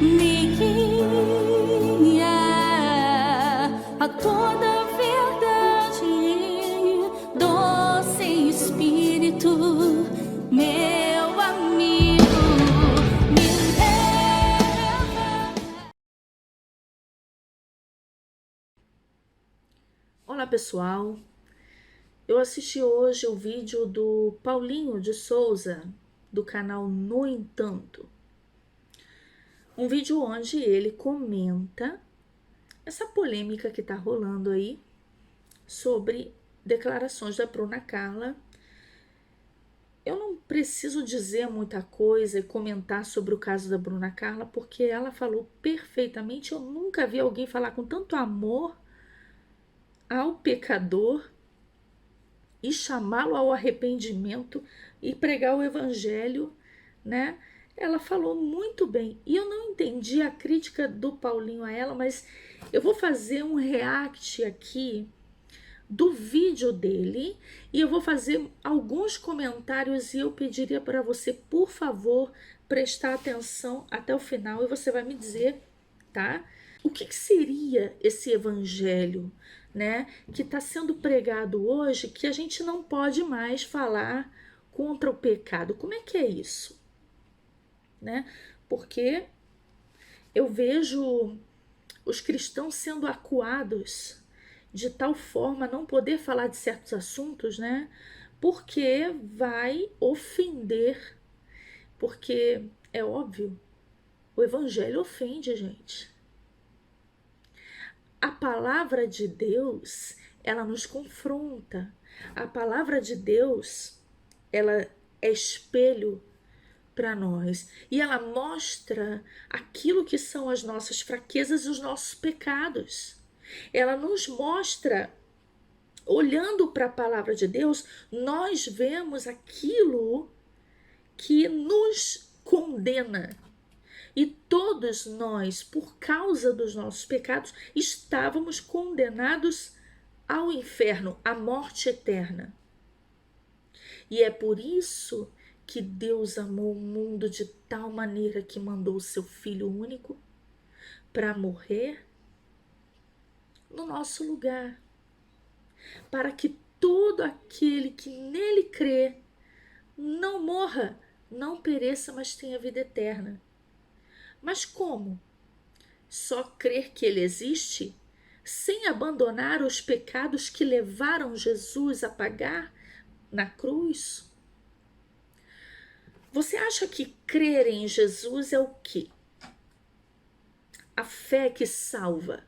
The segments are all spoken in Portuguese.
me guia a toda verdade, doce Espírito, meu amigo, me leva. Olá pessoal, eu assisti hoje o vídeo do Paulinho de Souza, do canal No Entanto. Um vídeo onde ele comenta essa polêmica que tá rolando aí sobre declarações da Bruna Carla. Eu não preciso dizer muita coisa e comentar sobre o caso da Bruna Carla, porque ela falou perfeitamente. Eu nunca vi alguém falar com tanto amor ao pecador e chamá-lo ao arrependimento e pregar o evangelho, né? Ela falou muito bem. E eu não entendi a crítica do Paulinho a ela, mas eu vou fazer um react aqui do vídeo dele e eu vou fazer alguns comentários e eu pediria para você, por favor, prestar atenção até o final e você vai me dizer, tá? O que seria esse evangelho, né, que está sendo pregado hoje, que a gente não pode mais falar contra o pecado? Como é que é isso, né? Porque eu vejo os cristãos sendo acuados de tal forma a não poder falar de certos assuntos, né? Porque vai ofender, porque é óbvio, o evangelho ofende, gente. A palavra de Deus, ela nos confronta. A palavra de Deus, ela é espelho para nós e ela mostra aquilo que são as nossas fraquezas e os nossos pecados. Ela nos mostra, olhando para a palavra de Deus, nós vemos aquilo que nos condena. E todos nós, por causa dos nossos pecados, estávamos condenados ao inferno, à morte eterna. E é por isso que Deus amou o mundo de tal maneira que mandou o seu Filho único para morrer no nosso lugar, para que todo aquele que nele crê não morra, não pereça, mas tenha vida eterna. Mas como? Só crer que ele existe, sem abandonar os pecados que levaram Jesus a pagar na cruz? Você acha que crer em Jesus é o quê? A fé que salva.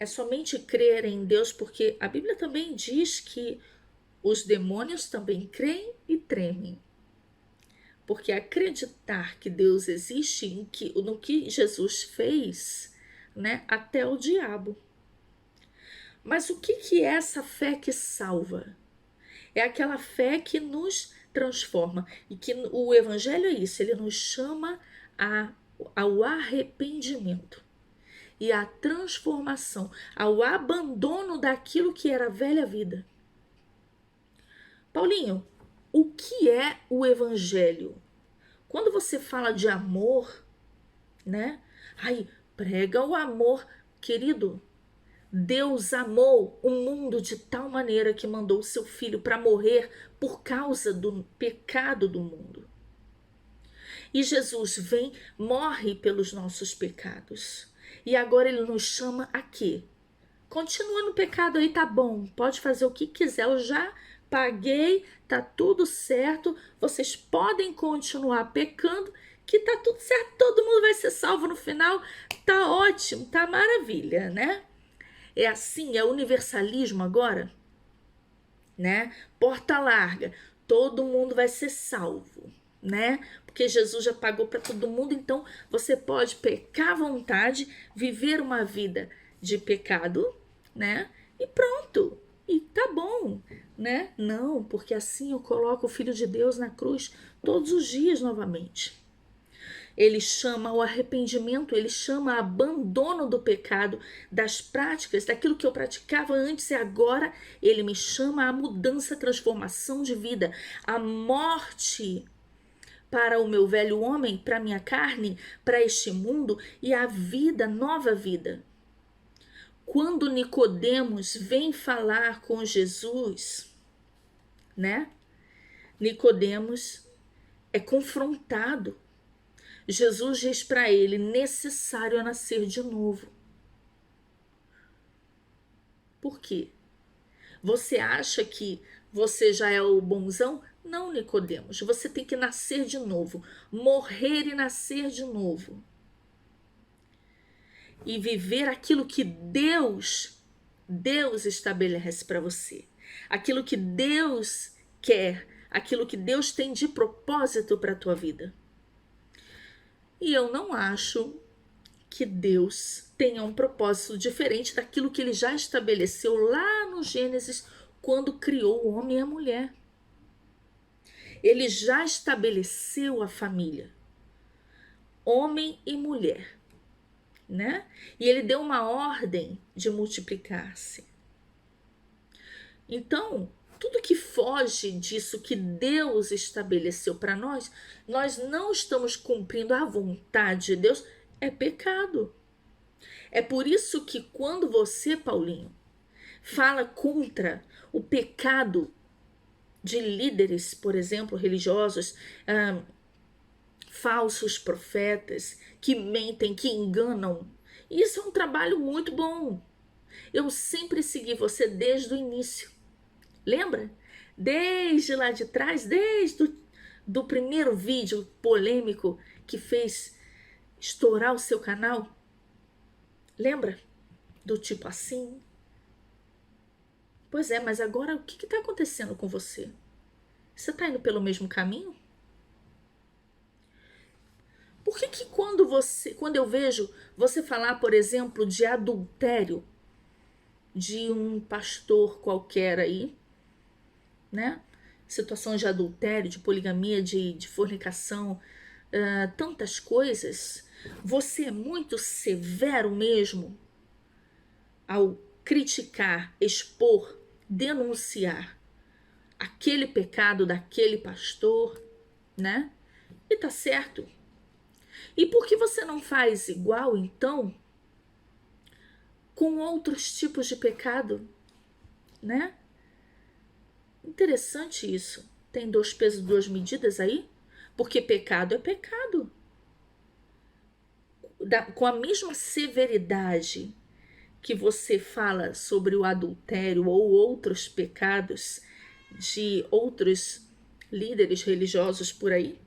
É somente crer em Deus, porque a Bíblia também diz que os demônios também creem e tremem. Porque acreditar que Deus existe no que Jesus fez, né, até o diabo. Mas o que é essa fé que salva? É aquela fé que nos transforma. E que o Evangelho é isso, ele nos chama ao arrependimento e à transformação, ao abandono daquilo que era a velha vida. Paulinho, o que é o Evangelho? Quando você fala de amor, né? Ai, prega o amor, querido. Deus amou o mundo de tal maneira que mandou o seu filho para morrer por causa do pecado do mundo. E Jesus vem, morre pelos nossos pecados. E agora ele nos chama a quê? Continua no pecado aí, tá bom. Pode fazer o que quiser. Eu já paguei, tá tudo certo. Vocês podem continuar pecando, que tá tudo certo. Todo mundo vai ser salvo no final. Tá ótimo, tá maravilha, né? É assim, é universalismo agora, né? Porta larga, todo mundo vai ser salvo, né? Porque Jesus já pagou para todo mundo, então você pode pecar à vontade, viver uma vida de pecado, né? E pronto. E tá bom, né? Não, porque assim eu coloco o Filho de Deus na cruz todos os dias novamente. Ele chama o arrependimento, ele chama abandono do pecado, das práticas, daquilo que eu praticava antes e agora ele me chama a mudança, a transformação de vida, a morte para o meu velho homem, para a minha carne, para este mundo e a vida, nova vida. Quando Nicodemos vem falar com Jesus, né? Nicodemos é confrontado. Jesus diz para ele: necessário é nascer de novo. Por quê? Você acha que você já é o bonzão? Não, Nicodemos. Você tem que nascer de novo, morrer e nascer de novo. E viver aquilo que Deus estabelece para você. Aquilo que Deus quer, aquilo que Deus tem de propósito para a tua vida. E eu não acho que Deus tenha um propósito diferente daquilo que ele já estabeleceu lá no Gênesis, quando criou o homem e a mulher. Ele já estabeleceu a família, homem e mulher, né? E ele deu uma ordem de multiplicar-se. Então, tudo que foge disso que Deus estabeleceu para nós não estamos cumprindo a vontade de Deus, é pecado. É por isso que quando você, Paulinho, fala contra o pecado de líderes, por exemplo, religiosos, falsos profetas, que mentem, que enganam, isso é um trabalho muito bom. Eu sempre segui você desde o início. Lembra? Desde lá de trás, desde do primeiro vídeo polêmico que fez estourar o seu canal. Lembra? Do tipo assim. Pois é, mas agora o que está acontecendo com você? Você está indo pelo mesmo caminho? Por que quando eu vejo você falar, por exemplo, de adultério de um pastor qualquer aí, né? Situações de adultério, de poligamia, de fornicação, tantas coisas, você é muito severo mesmo ao criticar, expor, denunciar aquele pecado daquele pastor, né? E tá certo. E por que você não faz igual, então, com outros tipos de pecado, né? Interessante isso. Tem 2 pesos, 2 medidas aí? Porque pecado é pecado. Com a mesma severidade que você fala sobre o adultério ou outros pecados de outros líderes religiosos por aí,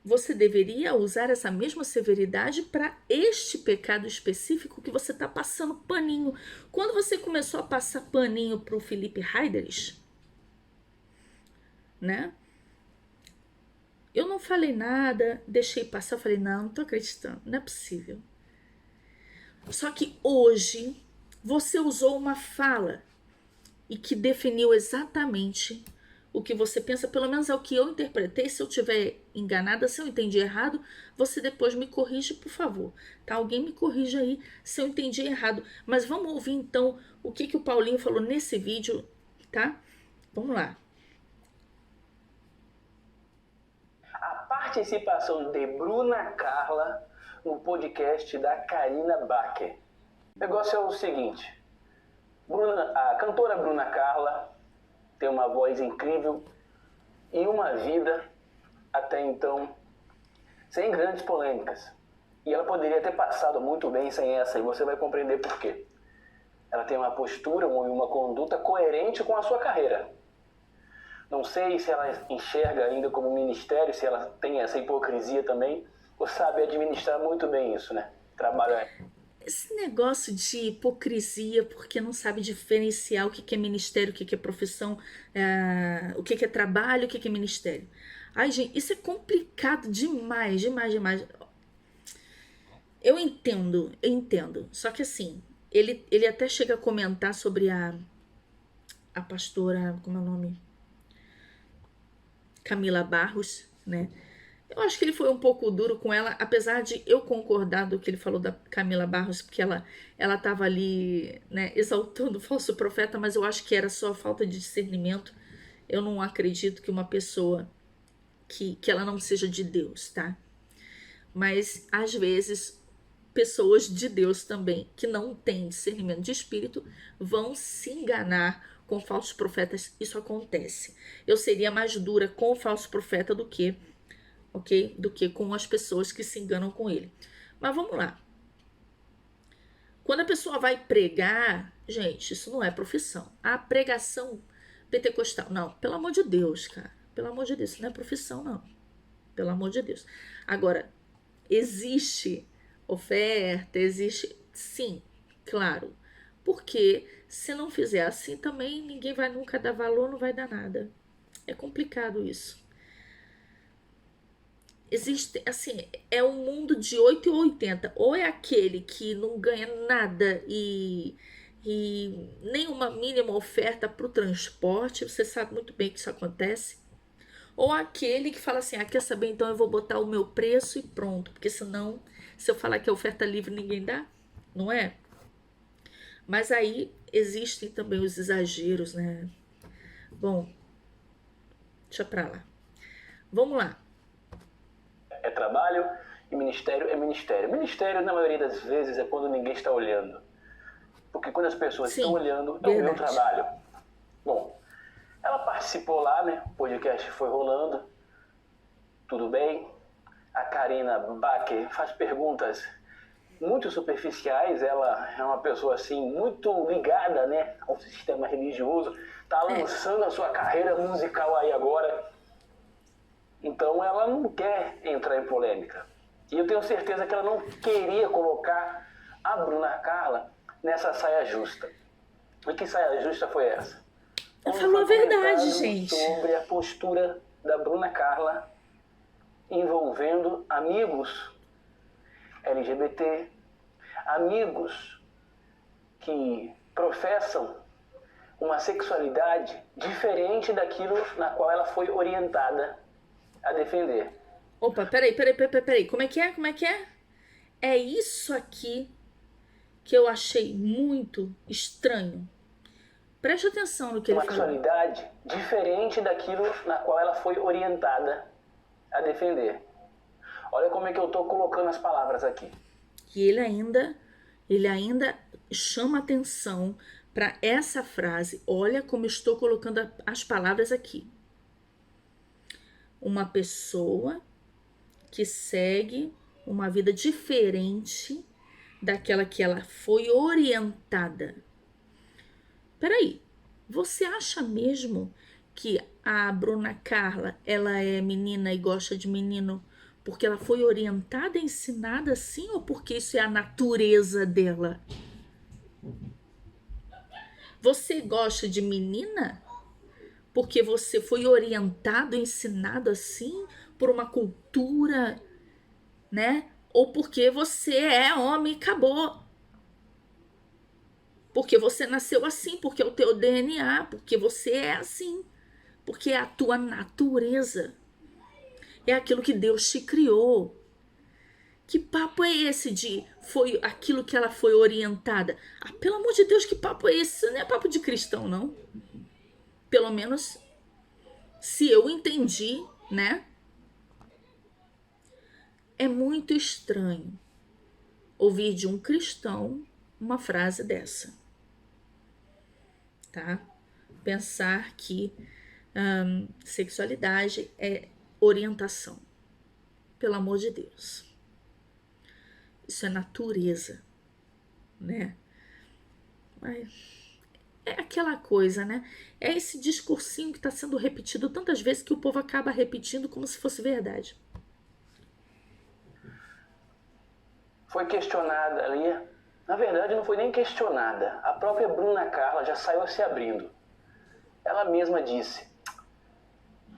você deveria usar essa mesma severidade para este pecado específico que você está passando paninho. Quando você começou a passar paninho para o Felipe Heiderich, né? Eu não falei nada, deixei passar, falei, não tô acreditando, não é possível. Só que hoje você usou uma fala e que definiu exatamente o que você pensa, pelo menos é o que eu interpretei. Se eu estiver enganada, se eu entendi errado, você depois me corrige, por favor, tá? Alguém me corrige aí se eu entendi errado. Mas vamos ouvir então o que o Paulinho falou nesse vídeo, tá? Vamos lá. A participação de Bruna Carla no podcast da Karina Backer. O negócio é o seguinte: a cantora Bruna Carla tem uma voz incrível e uma vida até então sem grandes polêmicas. E ela poderia ter passado muito bem sem essa, e você vai compreender por quê. Ela tem uma postura e uma conduta coerente com a sua carreira. Não sei se ela enxerga ainda como ministério, se ela tem essa hipocrisia também, ou sabe administrar muito bem isso, né? Trabalho Esse negócio de hipocrisia, porque não sabe diferenciar o que é ministério, o que é profissão, o que é trabalho, o que é ministério. Ai, gente, isso é complicado demais, demais. Eu entendo. Só que assim, ele até chega a comentar sobre a pastora, como é o nome? Camila Barros, né? Eu acho que ele foi um pouco duro com ela, apesar de eu concordar do que ele falou da Camila Barros, porque ela estava ali, né, exaltando o falso profeta, mas eu acho que era só falta de discernimento. Eu não acredito que uma pessoa que ela não seja de Deus, tá? Mas às vezes pessoas de Deus também que não têm discernimento de espírito vão se enganar com falsos profetas. Isso acontece. Eu seria mais dura com o falso profeta do que, ok? Do que com as pessoas que se enganam com ele. Mas vamos lá. Quando a pessoa vai pregar, gente, isso não é profissão. A pregação pentecostal, não, pelo amor de Deus, cara. Pelo amor de Deus, isso não é profissão, não. Pelo amor de Deus. Agora, existe oferta, existe, sim, claro. Porque se não fizer assim também, ninguém vai nunca dar valor, não vai dar nada. É complicado isso. Existe, assim, é um mundo de 8 e 80. Ou é aquele que não ganha nada e nenhuma mínima oferta para o transporte, você sabe muito bem que isso acontece. Ou aquele que fala assim, quer saber, então eu vou botar o meu preço e pronto, porque senão, se eu falar que é oferta livre, ninguém dá, não é? Mas aí existem também os exageros, né? Bom, deixa pra lá. Vamos lá. É trabalho e ministério é ministério. Ministério, na maioria das vezes, é quando ninguém está olhando. Porque quando as pessoas estão olhando, é o meu trabalho. Bom, ela participou lá, né? O podcast foi rolando. Tudo bem. A Karina Backer faz perguntas muito superficiais. Ela é uma pessoa, assim, muito ligada, né, ao sistema religioso. Tá lançando a sua carreira musical aí agora. Então ela não quer entrar em polêmica. E eu tenho certeza que ela não queria colocar a Bruna Carla nessa saia justa. E que saia justa foi essa? Ela falou a verdade, gente. Sobre a postura da Bruna Carla envolvendo amigos LGBT, amigos que professam uma sexualidade diferente daquilo na qual ela foi orientada a defender. Opa, peraí. Como é que é? É isso aqui que eu achei muito estranho. Preste atenção no que ele falou. Uma sexualidade diferente daquilo na qual ela foi orientada a defender. Olha como é que eu tô colocando as palavras aqui. E ele ainda chama atenção para essa frase. Olha como eu estou colocando as palavras aqui. Uma pessoa que segue uma vida diferente daquela que ela foi orientada. Peraí, você acha mesmo que a Bruna Carla, ela é menina e gosta de menino porque ela foi orientada, ensinada assim, ou porque isso é a natureza dela? Você gosta de menina porque você foi orientado, ensinado assim por uma cultura, né? Ou porque você é homem e acabou. Porque você nasceu assim, porque é o teu DNA, porque você é assim, porque é a tua natureza. É aquilo que Deus te criou. Que papo é esse de foi aquilo que ela foi orientada? Pelo amor de Deus, que papo é esse? Não é papo de cristão, não. Pelo menos, se eu entendi, né? É muito estranho ouvir de um cristão uma frase dessa. Tá? Pensar que sexualidade é orientação. Pelo amor de Deus. Isso é natureza, né? Mas é aquela coisa, né? É esse discursinho que está sendo repetido tantas vezes que o povo acaba repetindo como se fosse verdade. Foi questionada ali. Na verdade, não foi nem questionada. A própria Bruna Carla já saiu se abrindo. Ela mesma disse: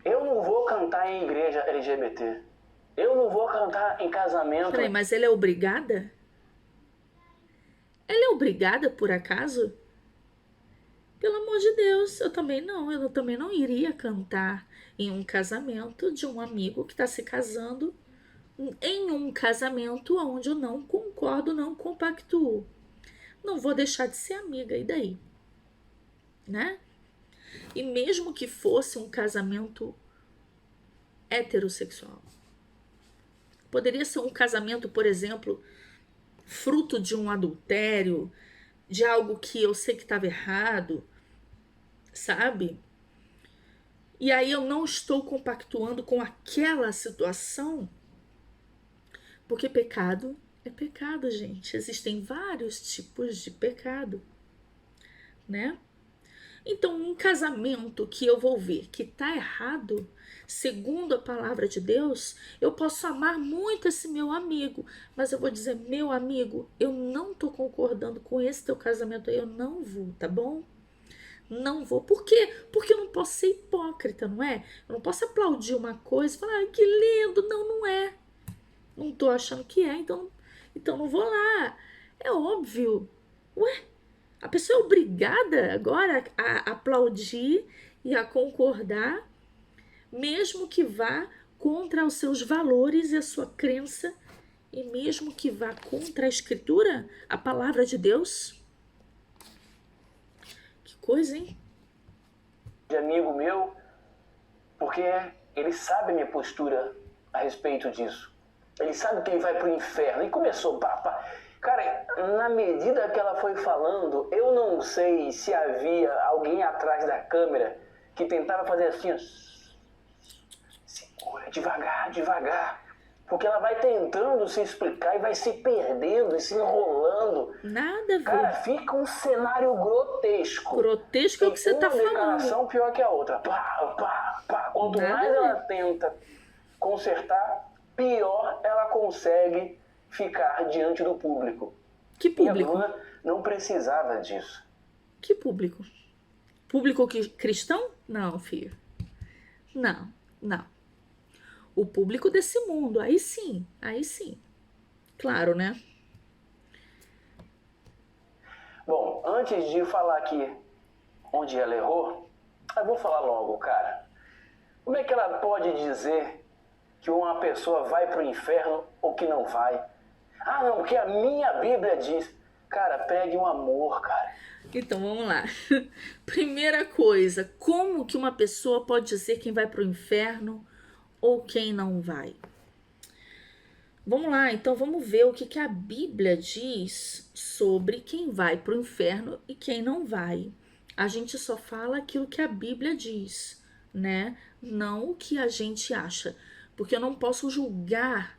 eu não vou cantar em igreja LGBT. Eu não vou cantar em casamento. Peraí, mas ela é obrigada? Ela é obrigada, por acaso? Pelo amor de Deus, eu também não iria cantar em um casamento de um amigo que está se casando, em um casamento onde eu não concordo, não compactuo. Não vou deixar de ser amiga, e daí? Né? E mesmo que fosse um casamento heterossexual. Poderia ser um casamento, por exemplo, fruto de um adultério, de algo que eu sei que estava errado, sabe? E aí eu não estou compactuando com aquela situação, porque pecado é pecado, gente. Existem vários tipos de pecado, né? Então, um casamento que eu vou ver que tá errado, segundo a palavra de Deus, eu posso amar muito esse meu amigo, mas eu vou dizer, meu amigo, eu não tô concordando com esse teu casamento aí, eu não vou, tá bom? Não vou. Por quê? Porque eu não posso ser hipócrita, não é? Eu não posso aplaudir uma coisa e falar, ai, que lindo. Não, não é. Não tô achando que é, então não vou lá. É óbvio. Ué, a pessoa é obrigada agora a aplaudir e a concordar, mesmo que vá contra os seus valores e a sua crença, e mesmo que vá contra a Escritura, a palavra de Deus. Que coisa, hein? De amigo meu, porque ele sabe a minha postura a respeito disso. Ele sabe que ele vai pro inferno. E começou, pá. Cara, na medida que ela foi falando, eu não sei se havia alguém atrás da câmera que tentava fazer assim, ó, segura, devagar. Porque ela vai tentando se explicar e vai se perdendo e se enrolando. Nada a ver. Cara, fica um cenário grotesco. Grotesco é o que você tá falando. Uma declaração pior que a outra. Pá. Quanto Nada mais a ver. ela tenta consertar, pior ela consegue ficar diante do público. Que E a público? Bruna não precisava disso. Que público? Público cristão? Não, filho. Não. O público desse mundo, aí sim. Claro, né? Bom, antes de falar aqui onde ela errou, eu vou falar logo, cara. Como é que ela pode dizer que uma pessoa vai pro inferno ou que não vai? Ah, não, porque a minha Bíblia diz. Cara, pregue um amor, cara. Então, vamos lá. Primeira coisa, como que uma pessoa pode dizer quem vai pro inferno ou quem não vai? Vamos lá, então vamos ver o que a Bíblia diz sobre quem vai pro inferno e quem não vai. A gente só fala aquilo que a Bíblia diz, né? Não o que a gente acha. Porque eu não posso julgar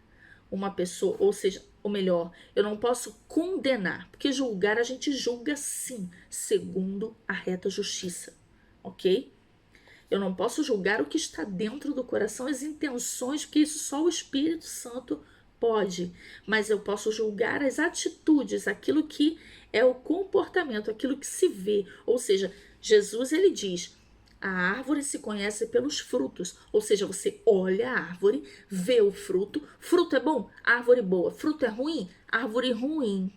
uma pessoa, ou melhor, eu não posso condenar, porque julgar a gente julga sim, segundo a reta justiça, ok? Eu não posso julgar o que está dentro do coração, as intenções, porque isso só o Espírito Santo pode, mas eu posso julgar as atitudes, aquilo que é o comportamento, aquilo que se vê, ou seja, Jesus ele diz, a árvore se conhece pelos frutos, ou seja, você olha a árvore, vê o fruto é bom, árvore boa, fruto é ruim, árvore ruim.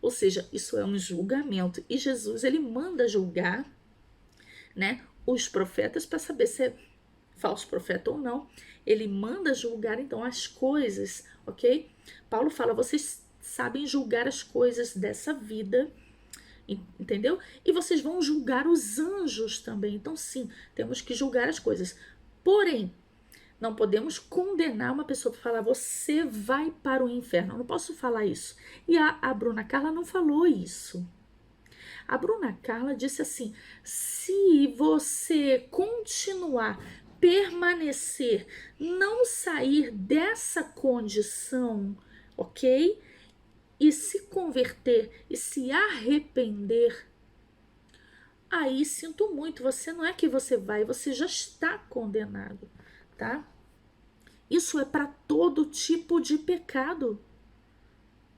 Ou seja, isso é um julgamento e Jesus ele manda julgar, né, os profetas para saber se é falso profeta ou não. Ele manda julgar então as coisas, ok? Paulo fala, vocês sabem julgar as coisas dessa vida, entendeu? E vocês vão julgar os anjos também. Então, sim, temos que julgar as coisas. Porém, não podemos condenar uma pessoa para falar, você vai para o inferno. Eu não posso falar isso. E a Bruna Carla não falou isso. A Bruna Carla disse assim, se você continuar, permanecer, não sair dessa condição, ok? E se converter e se arrepender, aí sinto muito, você não é que você vai, você já está condenado, tá? Isso é para todo tipo de pecado.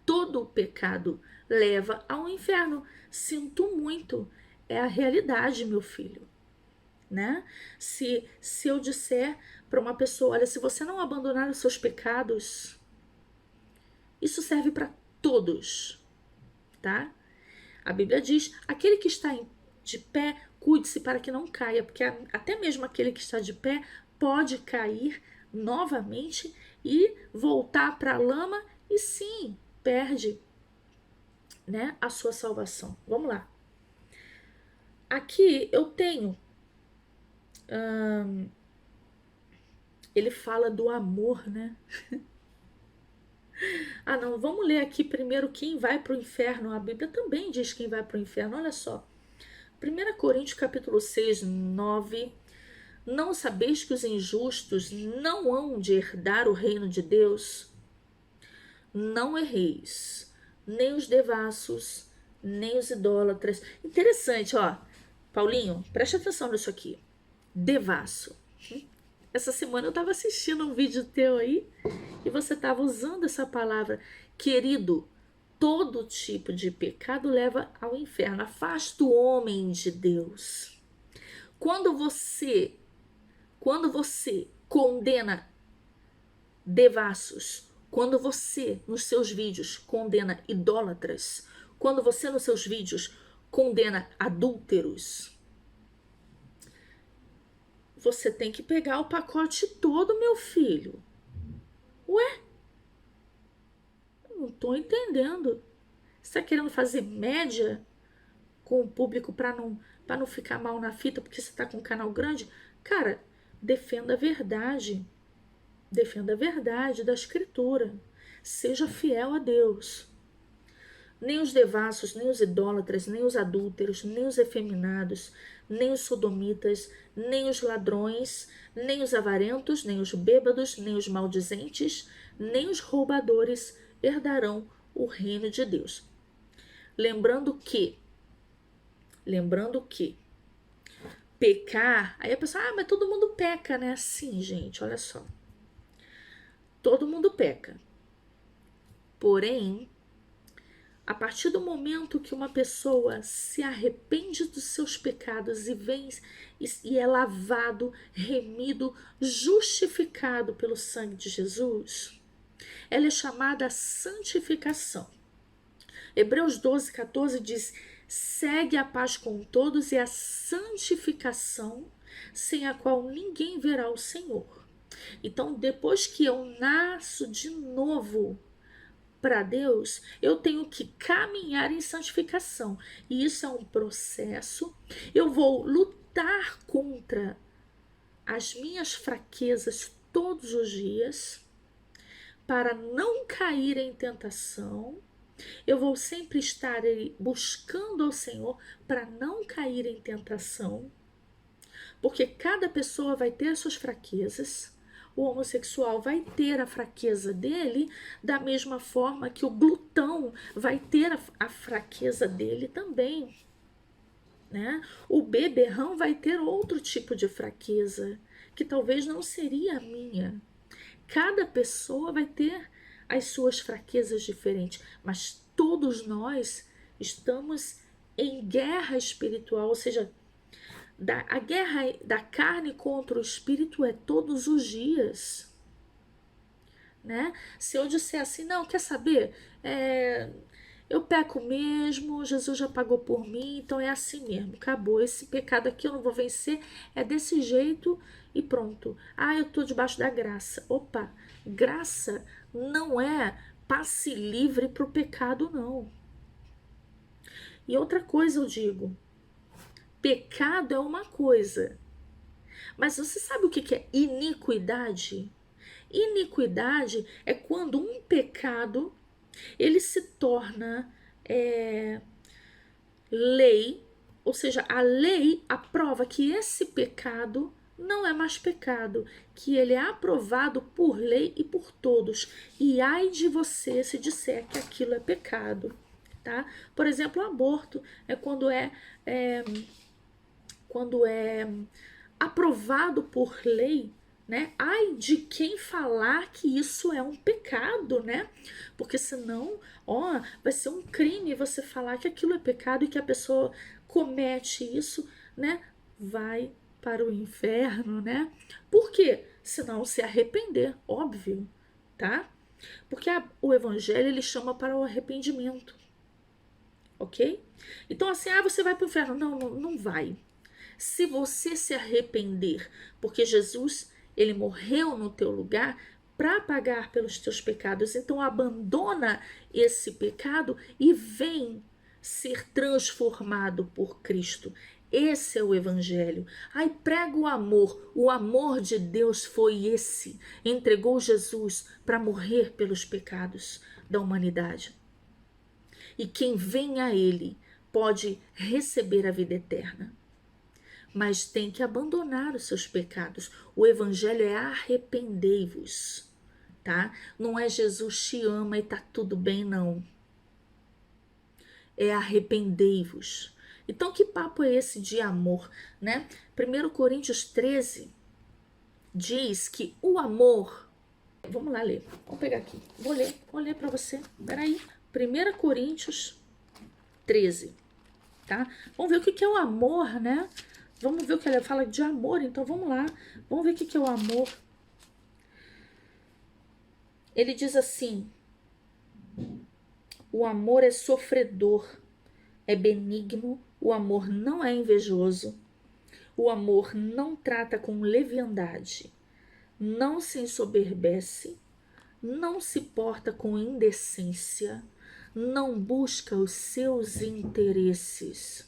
Todo pecado leva ao inferno. Sinto muito, é a realidade, meu filho, né? Se eu disser para uma pessoa, olha, se você não abandonar os seus pecados, isso serve para todos, tá? A Bíblia diz, aquele que está de pé, cuide-se para que não caia, porque até mesmo aquele que está de pé pode cair novamente e voltar para a lama e sim, perde, né, a sua salvação. Vamos lá. Aqui eu tenho ele fala do amor, né? Ah, não, vamos ler aqui primeiro quem vai para o inferno. A Bíblia também diz quem vai para o inferno, olha só. 1 Coríntios capítulo 6, 9. Não sabeis que os injustos não hão de herdar o reino de Deus? Não erreis, nem os devassos, nem os idólatras. Interessante, ó. Paulinho, preste atenção nisso aqui. Devasso. Essa semana eu estava assistindo um vídeo teu aí e você estava usando essa palavra. Querido, todo tipo de pecado leva ao inferno. Afasta o homem de Deus. Quando você condena devassos, quando você nos seus vídeos condena idólatras, quando você nos seus vídeos condena adúlteros, você tem que pegar o pacote todo, meu filho. Ué? Eu não tô entendendo. Você tá querendo fazer média com o público para não ficar mal na fita porque você tá com um canal grande? Cara, defenda a verdade. Defenda a verdade da Escritura. Seja fiel a Deus. Nem os devassos, nem os idólatras, nem os adúlteros, nem os efeminados, nem os sodomitas, nem os ladrões, nem os avarentos, nem os bêbados, nem os maldizentes, nem os roubadores herdarão o reino de Deus. Lembrando que pecar, aí a pessoa, mas todo mundo peca, né? Sim, gente, olha só. Todo mundo peca. Porém, a partir do momento que uma pessoa se arrepende dos seus pecados e vem e é lavado, remido, justificado pelo sangue de Jesus, ela é chamada a santificação. Hebreus 12, 14 diz: segue a paz com todos e a santificação, sem a qual ninguém verá o Senhor. Então, depois que eu nasço de novo para Deus, eu tenho que caminhar em santificação. E isso é um processo. Eu vou lutar contra as minhas fraquezas todos os dias para não cair em tentação. Eu vou sempre estar buscando ao Senhor para não cair em tentação. Porque cada pessoa vai ter as suas fraquezas. O homossexual vai ter a fraqueza dele da mesma forma que o glutão vai ter a fraqueza dele também, né? O beberrão vai ter outro tipo de fraqueza, que talvez não seria a minha. Cada pessoa vai ter as suas fraquezas diferentes, mas todos nós estamos em guerra espiritual, ou seja, a guerra da carne contra o espírito é todos os dias, né? Se eu disser assim, não, quer saber? Eu peco mesmo, Jesus já pagou por mim, então é assim mesmo, acabou. Esse pecado aqui eu não vou vencer, é desse jeito e pronto. Eu tô debaixo da graça. Opa, graça não é passe livre para o pecado, não. E outra coisa eu digo, pecado é uma coisa, mas você sabe o que é iniquidade? Iniquidade é quando um pecado ele se torna lei, ou seja, a lei aprova que esse pecado não é mais pecado, que ele é aprovado por lei e por todos. E ai de você se disser que aquilo é pecado, tá? Por exemplo, o aborto é quando é aprovado por lei, né? Ai de quem falar que isso é um pecado, né? Porque senão, vai ser um crime você falar que aquilo é pecado e que a pessoa comete isso, né? Vai para o inferno, né? Por quê? Se não se arrepender, óbvio, tá? Porque o evangelho ele chama para o arrependimento, ok? Então assim, você vai para o inferno. Não, não vai. Se você se arrepender, porque Jesus, ele morreu no teu lugar para pagar pelos teus pecados, então abandona esse pecado e vem ser transformado por Cristo. Esse é o evangelho. Ai, prega o amor. O amor de Deus foi esse. Entregou Jesus para morrer pelos pecados da humanidade. E quem vem a ele pode receber a vida eterna. Mas tem que abandonar os seus pecados. O evangelho é arrependei-vos, tá? Não é Jesus te ama e tá tudo bem, não. É arrependei-vos. Então, que papo é esse de amor, né? 1 Coríntios 13 diz que o amor... Vamos lá ler. Vamos pegar aqui. Vou ler para você. Peraí. 1 Coríntios 13, tá? Vamos ver o que é o amor, né? Vamos ver o que ele fala de amor. Então, vamos lá. Vamos ver o que é o amor. Ele diz assim: o amor é sofredor, é benigno, o amor não é invejoso, o amor não trata com leviandade, não se ensoberbece, não se porta com indecência, não busca os seus interesses,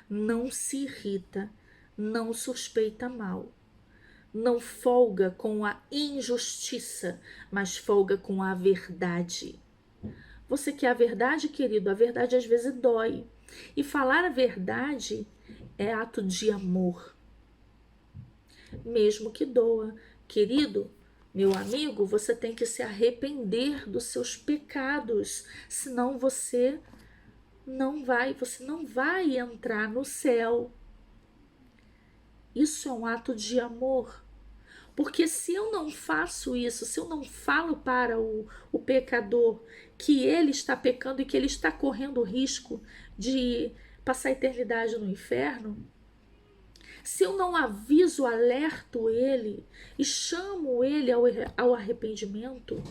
não se irrita, não suspeita mal, não folga com a injustiça, mas folga com a verdade. Você quer a verdade, querido? A verdade às vezes dói. E falar a verdade é ato de amor, mesmo que doa. Querido, meu amigo, você tem que se arrepender dos seus pecados, senão você não vai entrar no céu. Isso é um ato de amor. Porque se eu não faço isso, se eu não falo para o pecador que ele está pecando e que ele está correndo o risco de passar a eternidade no inferno, se eu não aviso, alerto ele e chamo ele ao arrependimento,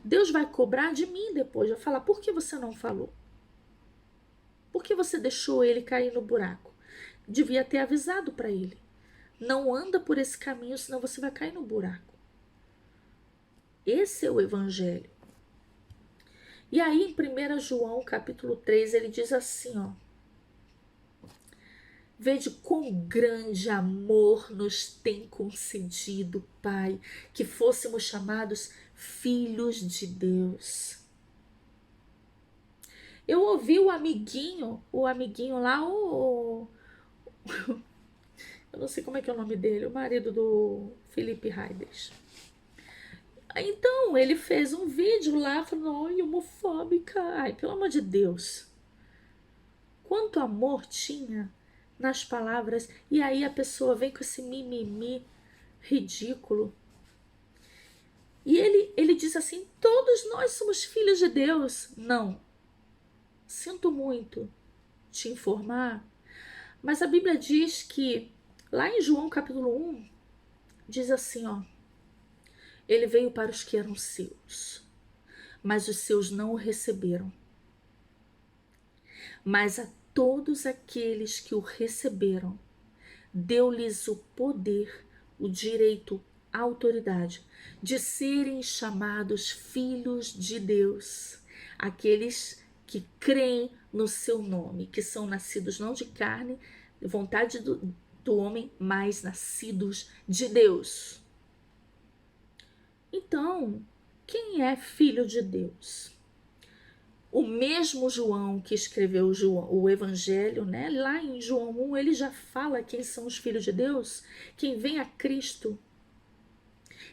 Deus vai cobrar de mim depois, vai falar: por que você não falou? Por que você deixou ele cair no buraco? Devia ter avisado para ele. Não anda por esse caminho, senão você vai cair no buraco. Esse é o evangelho. E aí em 1 João capítulo 3, ele diz assim, ó: vede quão grande amor nos tem concedido, Pai, que fôssemos chamados filhos de Deus. Eu ouvi o amiguinho lá, eu não sei como é que é o nome dele, o marido do Felipe Raides. Então, ele fez um vídeo lá falando: ai, homofóbica. Ai, pelo amor de Deus. Quanto amor tinha nas palavras. E aí a pessoa vem com esse mimimi ridículo. E ele diz assim: todos nós somos filhos de Deus. Não. Sinto muito te informar, mas a Bíblia diz que lá em João capítulo 1, diz assim, ó: ele veio para os que eram seus, mas os seus não o receberam. Mas a todos aqueles que o receberam, deu-lhes o poder, o direito, a autoridade de serem chamados filhos de Deus. Aqueles que creem no seu nome, que são nascidos não de carne, vontade do homem, mas nascidos de Deus. Então, quem é filho de Deus? O mesmo João que escreveu o Evangelho, né? Lá em João 1, ele já fala quem são os filhos de Deus. Quem vem a Cristo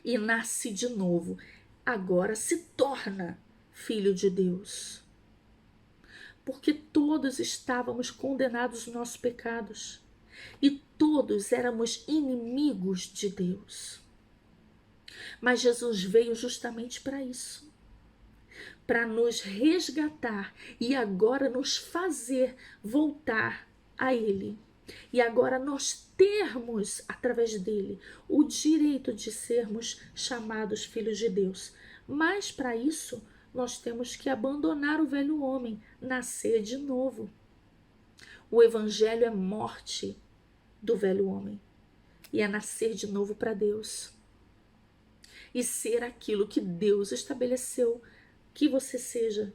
e nasce de novo, agora se torna filho de Deus. Porque todos estávamos condenados aos nossos pecados e todos éramos inimigos de Deus. Mas Jesus veio justamente para isso, para nos resgatar e agora nos fazer voltar a Ele. E agora nós termos, através dele, o direito de sermos chamados filhos de Deus. Mas para isso, nós temos que abandonar o velho homem, nascer de novo. O evangelho é morte do velho homem e é nascer de novo para Deus e ser aquilo que Deus estabeleceu que você seja.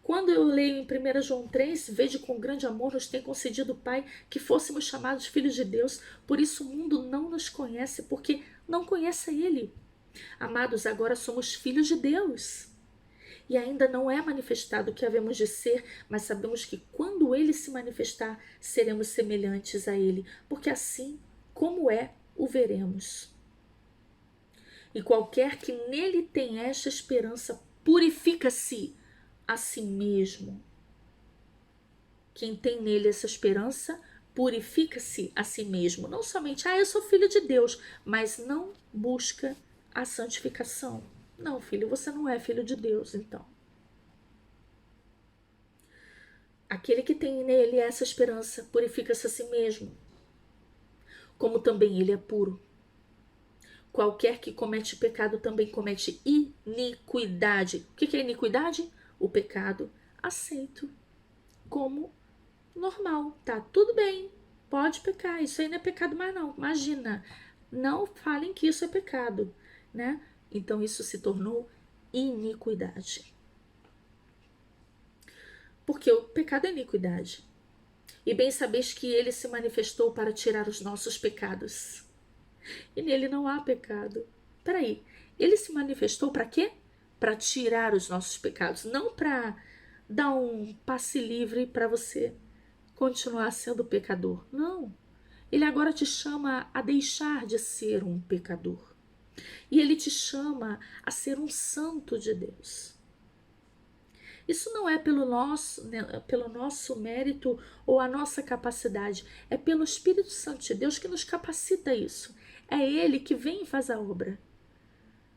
Quando eu leio em 1 João 3, vejo com grande amor nos tem concedido o Pai que fôssemos chamados filhos de Deus. Por isso o mundo não nos conhece, porque não conhece a Ele. Amados, agora somos filhos de Deus. E ainda não é manifestado o que havemos de ser, mas sabemos que quando Ele se manifestar, seremos semelhantes a Ele, porque assim como é, o veremos. E qualquer que nele tem esta esperança, purifica-se a si mesmo. Quem tem nele essa esperança, purifica-se a si mesmo. Não somente, eu sou filho de Deus, mas não busca a santificação. Não, filho, você não é filho de Deus, então. Aquele que tem nele essa esperança, purifica-se a si mesmo, como também ele é puro. Qualquer que comete pecado também comete iniquidade. O que é iniquidade? O pecado aceito como normal. Tá tudo bem, pode pecar, isso aí não é pecado mais não. Imagina, não falem que isso é pecado, né? Então isso se tornou iniquidade. Porque o pecado é iniquidade. E bem sabeis que ele se manifestou para tirar os nossos pecados. E nele não há pecado. Peraí, ele se manifestou para quê? Para tirar os nossos pecados, não para dar um passe livre para você continuar sendo pecador. Não. Ele agora te chama a deixar de ser um pecador. E ele te chama a ser um santo de Deus. Isso não é pelo nosso mérito ou a nossa capacidade. É pelo Espírito Santo de Deus que nos capacita isso. É Ele que vem e faz a obra.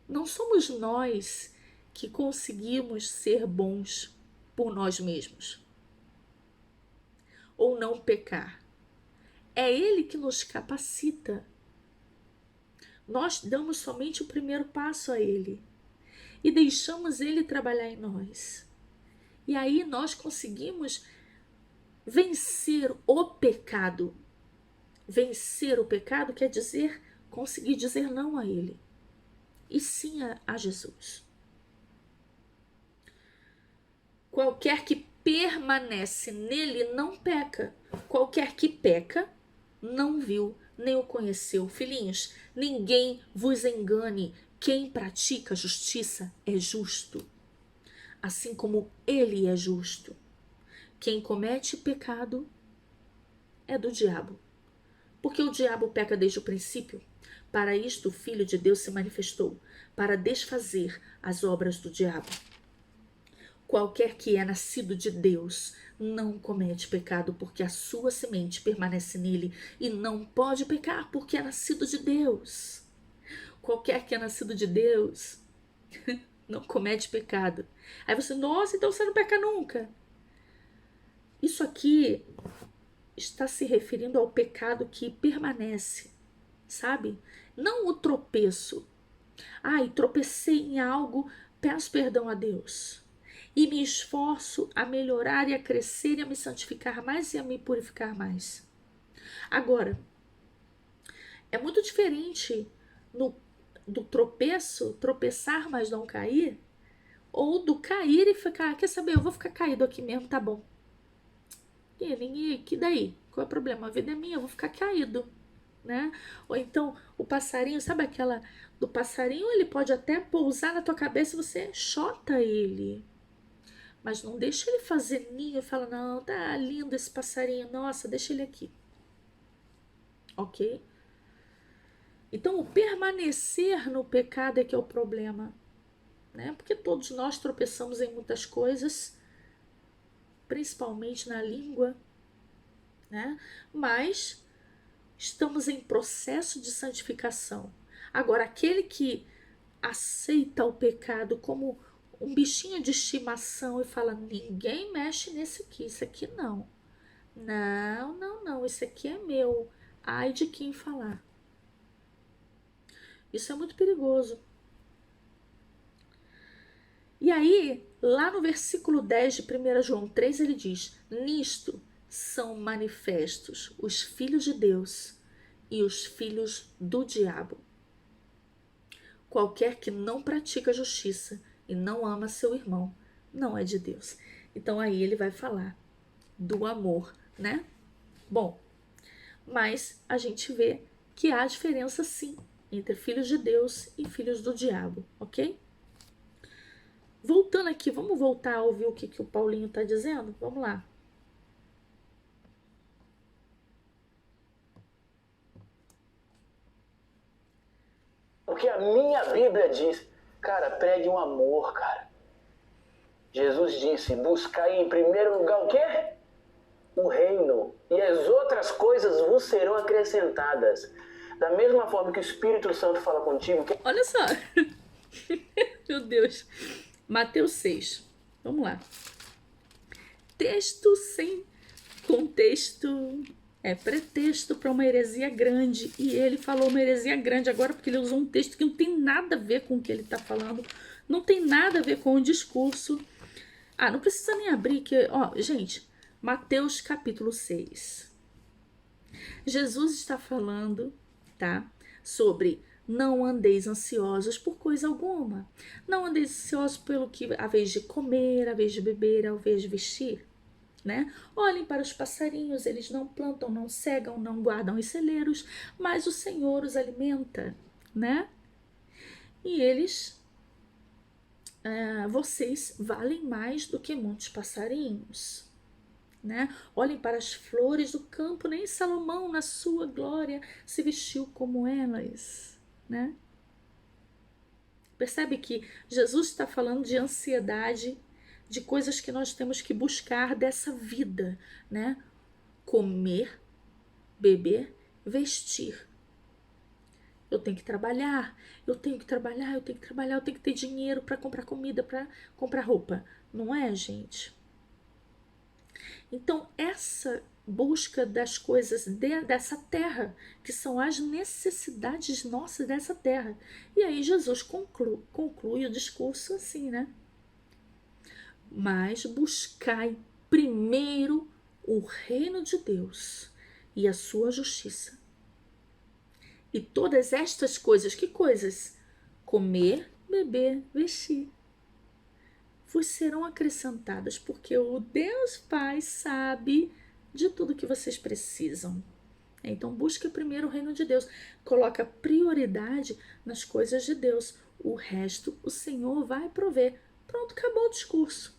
Não somos nós que conseguimos ser bons por nós mesmos. Ou não pecar. É Ele que nos capacita. Nós damos somente o primeiro passo a Ele. E deixamos Ele trabalhar em nós. E aí nós conseguimos vencer o pecado. Vencer o pecado quer dizer conseguir dizer não a ele. E sim a Jesus. Qualquer que permanece nele não peca. Qualquer que peca não viu nem o conheceu. Filhinhos, ninguém vos engane. Quem pratica justiça é justo, assim como ele é justo. Quem comete pecado é do diabo, porque o diabo peca desde o princípio. Para isto o Filho de Deus se manifestou, para desfazer as obras do diabo. Qualquer que é nascido de Deus não comete pecado, porque a sua semente permanece nele, e não pode pecar, porque é nascido de Deus. Qualquer que é nascido de Deus não comete pecado. Aí você, nossa, então você não peca nunca. Isso aqui está se referindo ao pecado que permanece, sabe? Não o tropeço. Ai, tropecei em algo, peço perdão a Deus. E me esforço a melhorar e a crescer e a me santificar mais e a me purificar mais. Agora, é muito diferente do tropeço, tropeçar, mas não cair, ou do cair e ficar, quer saber, eu vou ficar caído aqui mesmo, tá bom. E que daí? Qual é o problema? A vida é minha, eu vou ficar caído, né? Ou então, o passarinho, sabe aquela do passarinho? Ele pode até pousar na tua cabeça e você chota ele. Mas não deixa ele fazer ninho e fala, não, tá lindo esse passarinho, nossa, deixa ele aqui. Ok? Então, o permanecer no pecado é que é o problema, né? Porque todos nós tropeçamos em muitas coisas, principalmente na língua, né? Mas estamos em processo de santificação. Agora, aquele que aceita o pecado como um bichinho de estimação e fala, ninguém mexe nesse aqui, isso aqui não. Não, isso aqui é meu. Ai de quem falar. Isso é muito perigoso. E aí, lá no versículo 10 de 1 João 3, ele diz, nisto são manifestos os filhos de Deus e os filhos do diabo. Qualquer que não pratica justiça e não ama seu irmão, não é de Deus. Então aí ele vai falar do amor, né? Bom, mas a gente vê que há diferença sim entre filhos de Deus e filhos do diabo, ok? Voltando aqui, vamos voltar a ouvir o que o Paulinho está dizendo? Vamos lá. Porque a minha Bíblia diz, cara, pregue o amor, cara. Jesus disse, buscai em primeiro lugar o quê? O reino. E as outras coisas vos serão acrescentadas. Da mesma forma que o Espírito Santo fala contigo. Olha só. Meu Deus. Mateus 6. Vamos lá. Texto sem contexto é pretexto para uma heresia grande. E ele falou uma heresia grande agora porque ele usou um texto que não tem nada a ver com o que ele está falando. Não tem nada a ver com o discurso. Ah, não precisa nem abrir que... Ó, gente, Mateus capítulo 6. Jesus está falando, tá? Sobre não andeis ansiosos por coisa alguma. Não andeis ansiosos pelo que, a vez de comer, a vez de beber, a vez de vestir, né? Olhem para os passarinhos, eles não plantam, não cegam, não guardam em celeiros, mas o Senhor os alimenta, né? E eles... vocês valem mais do que muitos passarinhos, né? Olhem para as flores do campo, nem Salomão na sua glória se vestiu como elas, né? Percebe que Jesus está falando de ansiedade, de coisas que nós temos que buscar dessa vida, né? Comer, beber, vestir. Eu tenho que trabalhar, eu tenho que trabalhar, eu tenho que trabalhar, eu tenho que ter dinheiro para comprar comida, para comprar roupa. Não é, gente? Então, essa busca das coisas dessa terra, que são as necessidades nossas dessa terra. E aí Jesus conclui o discurso assim, né? Mas buscai primeiro o reino de Deus e a sua justiça. E todas estas coisas, que coisas? Comer, beber, vestir, vos serão acrescentadas, porque o Deus Pai sabe de tudo que vocês precisam. Então busca primeiro o reino de Deus, coloca prioridade nas coisas de Deus, o resto o Senhor vai prover. Pronto, acabou o discurso.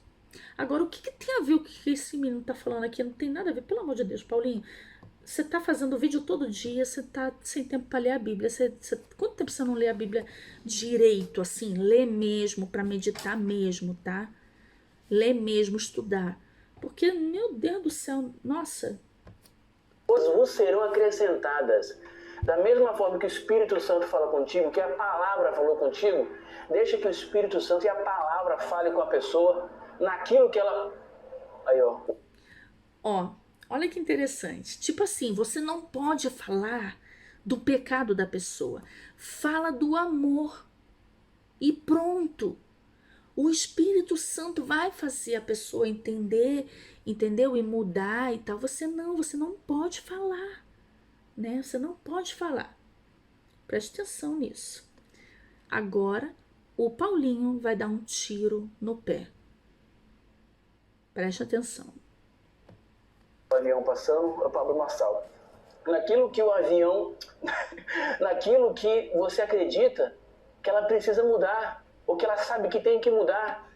Agora, o que tem a ver o que esse menino está falando aqui? Não tem nada a ver, pelo amor de Deus, Paulinho. Você está fazendo vídeo todo dia, você está sem tempo para ler a Bíblia. Quanto tempo você não lê a Bíblia direito, assim? Lê mesmo, para meditar mesmo, tá? Lê mesmo, estudar. Porque, meu Deus do céu, nossa. Vos serão acrescentadas. Da mesma forma que o Espírito Santo fala contigo, que a palavra falou contigo, deixa que o Espírito Santo e a palavra fale com a pessoa naquilo que ela... Aí, ó. Ó. Olha que interessante. Tipo assim, você não pode falar do pecado da pessoa. Fala do amor. E pronto. O Espírito Santo vai fazer a pessoa entender, entendeu? E mudar e tal. Você não pode falar, né? Você não pode falar. Preste atenção nisso. Agora, o Paulinho vai dar um tiro no pé. Preste atenção. O avião passando, eu abro uma sala. Naquilo que o avião, naquilo que você acredita que ela precisa mudar, ou que ela sabe que tem que mudar.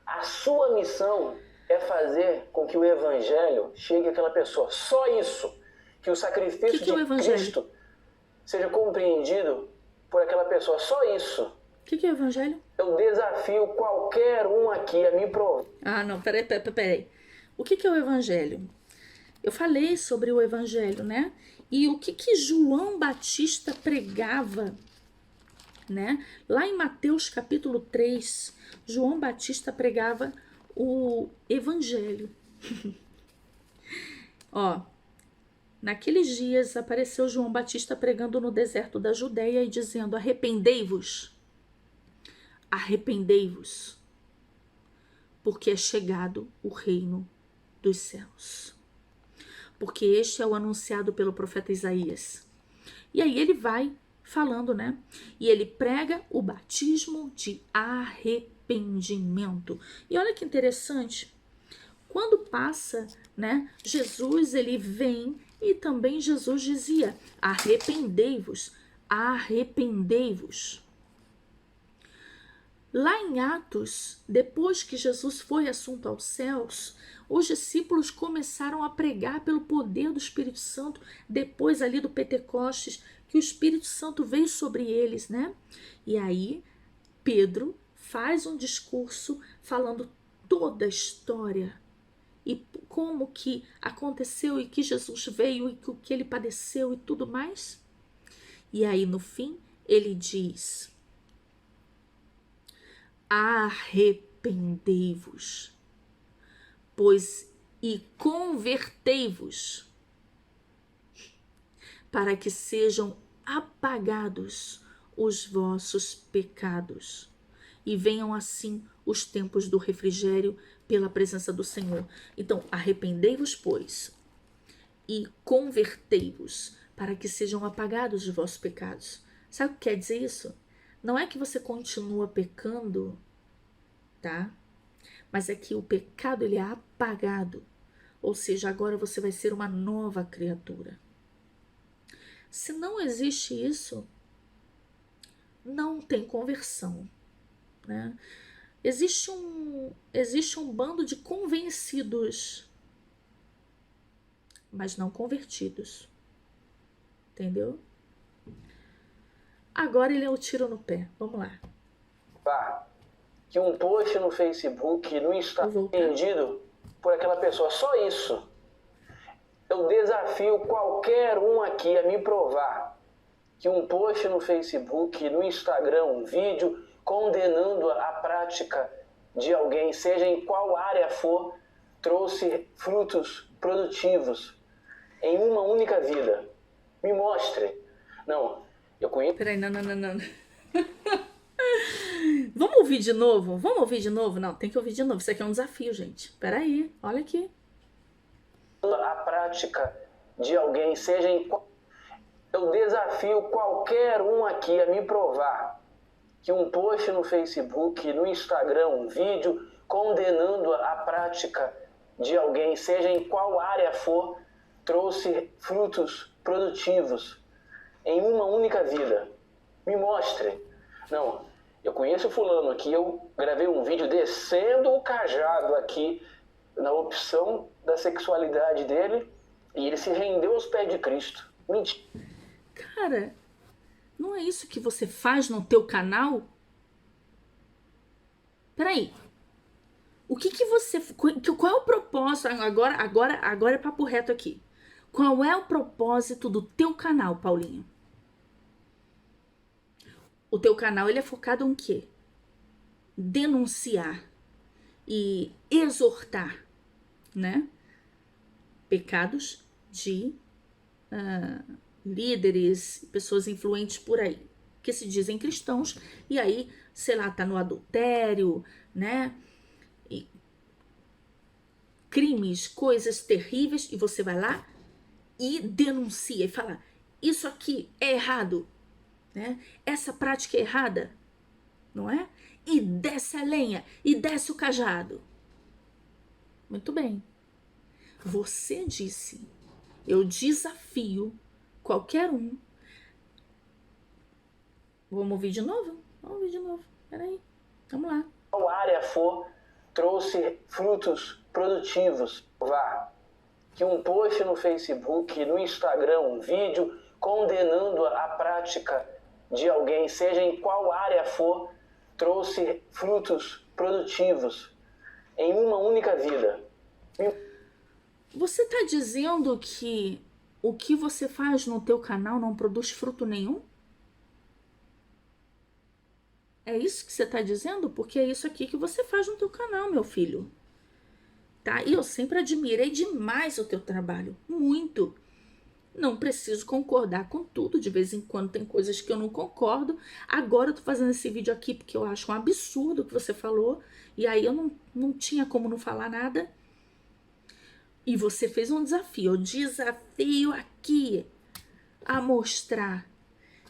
A sua missão é fazer com que o evangelho chegue àquela pessoa. Só isso, que o sacrifício de Cristo seja compreendido por aquela pessoa. Só isso. O que é o evangelho? Eu desafio qualquer um aqui a me provar. Ah, não, peraí. O que é o evangelho? Eu falei sobre o evangelho, né? E o que João Batista pregava, né? Lá em Mateus capítulo 3, João Batista pregava o evangelho. Ó, naqueles dias apareceu João Batista pregando no deserto da Judeia e dizendo: arrependei-vos, porque é chegado o reino dos céus. Porque este é o anunciado pelo profeta Isaías. E aí ele vai falando, né? E ele prega o batismo de arrependimento. arrependimento. E olha que interessante, quando passa, né, Jesus ele vem e também Jesus dizia: arrependei-vos, arrependei-vos. Lá em Atos, depois que Jesus foi assunto aos céus, os discípulos começaram a pregar pelo poder do Espírito Santo, depois ali do Pentecostes, que o Espírito Santo veio sobre eles, né? E aí, Pedro faz um discurso falando toda a história e como que aconteceu e que Jesus veio e o que ele padeceu e tudo mais. E aí, no fim, ele diz: arrependei-vos, pois e convertei-vos, para que sejam apagados os vossos pecados e venham assim os tempos do refrigério pela presença do Senhor. Então, arrependei-vos, pois, e convertei-vos, para que sejam apagados os vossos pecados. Sabe o que quer dizer isso? Não é que você continua pecando, tá? Mas é que o pecado ele é apagado. Ou seja, agora você vai ser uma nova criatura. Se não existe isso, não tem conversão, né? Existe um bando de convencidos, mas não convertidos. Entendeu? Agora ele é o tiro no pé. Vamos lá. Que um post no Facebook não está entendido por aquela pessoa. Só isso. Eu desafio qualquer um aqui a me provar que um post no Facebook, no Instagram, um vídeo condenando a prática de alguém, seja em qual área for, trouxe frutos produtivos em uma única vida. Me mostre. Não, eu conheço... Peraí, não. Vamos ouvir de novo? Vamos ouvir de novo? Não, tem que ouvir de novo. Isso aqui é um desafio, gente. Peraí, olha aqui. A prática de alguém, seja em qual... Eu desafio qualquer um aqui a me provar que um post no Facebook, no Instagram, um vídeo condenando a prática de alguém, seja em qual área for, trouxe frutos produtivos em uma única vida. Me mostre. Não, eu conheço fulano aqui, eu gravei um vídeo descendo o cajado aqui na opção da sexualidade dele e ele se rendeu aos pés de Cristo. Mentira. Cara, não é isso que você faz no teu canal? Peraí. O que você... Qual é o propósito? Agora é papo reto aqui. Qual é o propósito do teu canal, Paulinho? O teu canal, ele é focado em quê? Denunciar e exortar, né? Pecados de líderes, pessoas influentes por aí, que se dizem cristãos, e aí, sei lá, tá no adultério, né? E crimes, coisas terríveis, e você vai lá e denuncia e fala: isso aqui é errado, né? Essa prática é errada, não é? E desce a lenha, e desce o cajado. Muito bem. Você disse: eu desafio qualquer um. Vamos ouvir de novo? Vamos ouvir de novo. Peraí. Vamos lá. Qual área for, trouxe frutos produtivos. Vá. Que um post no Facebook, no Instagram, um vídeo condenando a prática de alguém, seja em qual área for, trouxe frutos produtivos em uma única vida. Você está dizendo que o que você faz no teu canal não produz fruto nenhum? É isso que você está dizendo? Porque é isso aqui que você faz no teu canal, meu filho. Tá? E eu sempre admirei demais o teu trabalho. Muito. Não preciso concordar com tudo. De vez em quando tem coisas que eu não concordo. Agora eu tô fazendo esse vídeo aqui porque eu acho um absurdo o que você falou. E aí eu não tinha como não falar nada. E você fez um desafio. Eu desafio aqui a mostrar